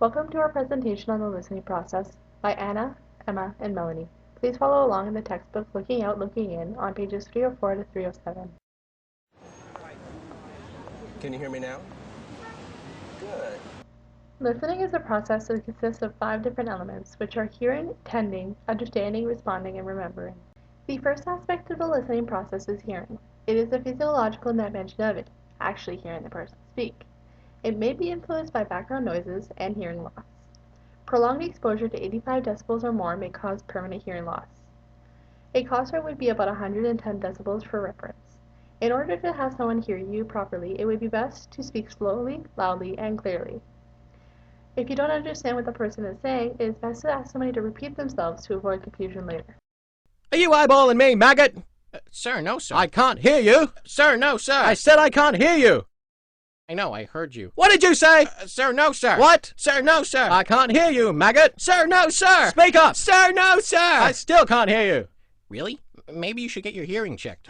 Welcome to our presentation on the listening process by Anna, Emma, and Melanie. Please follow along in the textbook Looking Out, Looking In on pages 304 to 307. Can you hear me now? Good. Listening is a process that consists of 5 different elements, which are hearing, attending, understanding, responding, and remembering. The first aspect of the listening process is hearing. It is the physiological dimension of it, actually hearing the person speak. It may be influenced by background noises and hearing loss. Prolonged exposure to 85 decibels or more may cause permanent hearing loss. A concert would be about 110 decibels for reference. In order to have someone hear you properly, it would be best to speak slowly, loudly, and clearly. If you don't understand what the person is saying, it is best to ask somebody to repeat themselves to avoid confusion later. Are you eyeballing me, maggot? Sir, no, sir. I can't hear you. Sir, no, sir. I said I can't hear you. I know, I heard you. What did you say? Sir, no, sir. What? Sir, no, sir. I can't hear you, maggot. Sir, no, sir. Speak up. Sir, no, sir. I still can't hear you. Really? Maybe you should get your hearing checked.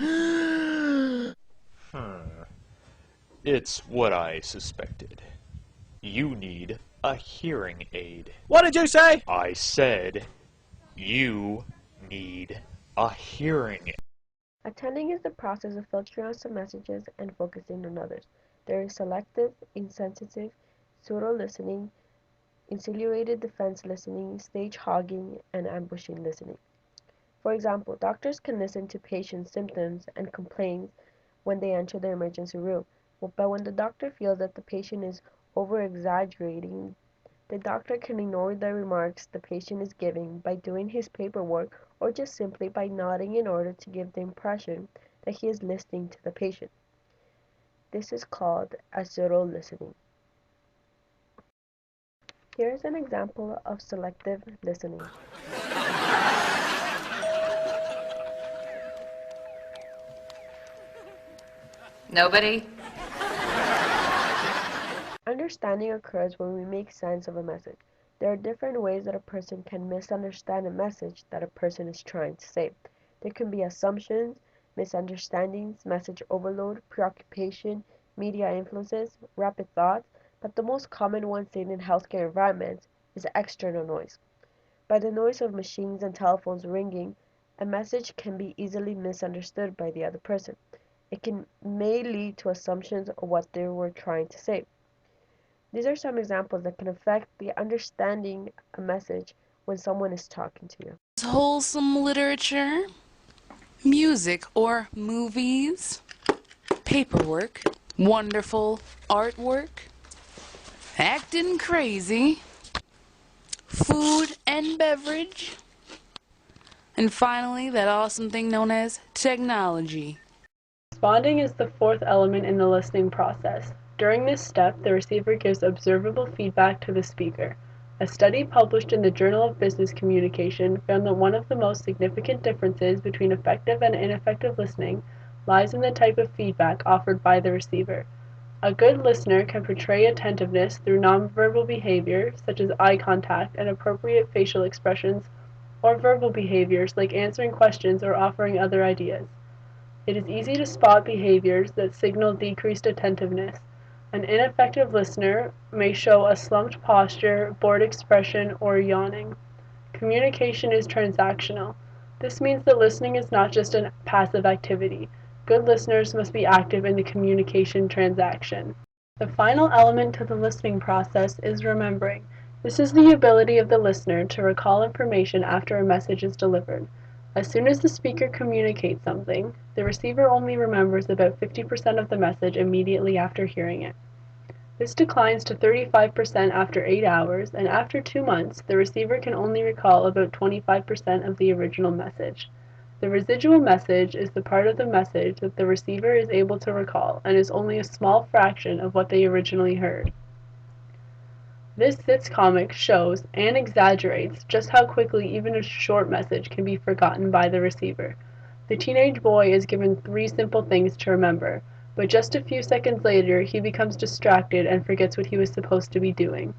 It's what I suspected. You need a hearing aid. What did you say? I said you need a hearing aid. Attending is the process of filtering out some messages and focusing on others. There is selective, insensitive, pseudo-listening, insinuated defense listening, stage hogging, and ambushing listening. For example, doctors can listen to patients' symptoms and complaints when they enter the emergency room, but when the doctor feels that the patient is over-exaggerating, the doctor can ignore the remarks the patient is giving by doing his paperwork or just simply by nodding in order to give the impression that he is listening to the patient. This is called a pseudo-listening. Here is an example of selective listening. Nobody? Understanding occurs when we make sense of a message. There are different ways that a person can misunderstand a message that a person is trying to say. There can be assumptions, misunderstandings, message overload, preoccupation, media influences, rapid thoughts, but the most common one seen in healthcare environments is external noise. By the noise of machines and telephones ringing, a message can be easily misunderstood by the other person. May lead to assumptions of what they were trying to say. These are some examples that can affect the understanding a message when someone is talking to you. Wholesome literature, music or movies, paperwork, wonderful artwork, acting crazy, food and beverage, and finally that awesome thing known as technology. Responding is the fourth element in the listening process. During this step, the receiver gives observable feedback to the speaker. A study published in the Journal of Business Communication found that one of the most significant differences between effective and ineffective listening lies in the type of feedback offered by the receiver. A good listener can portray attentiveness through nonverbal behavior, such as eye contact and appropriate facial expressions, or verbal behaviors like answering questions or offering other ideas. It is easy to spot behaviors that signal decreased attentiveness. An ineffective listener may show a slumped posture, bored expression, or yawning. Communication is transactional. This means that listening is not just a passive activity. Good listeners must be active in the communication transaction. The final element to the listening process is remembering. This is the ability of the listener to recall information after a message is delivered. As soon as the speaker communicates something, the receiver only remembers about 50% of the message immediately after hearing it. This declines to 35% after 8 hours, and after 2 months, the receiver can only recall about 25% of the original message. The residual message is the part of the message that the receiver is able to recall and is only a small fraction of what they originally heard. This sitcomic shows and exaggerates just how quickly even a short message can be forgotten by the receiver. The teenage boy is given 3 simple things to remember, but just a few seconds later he becomes distracted and forgets what he was supposed to be doing.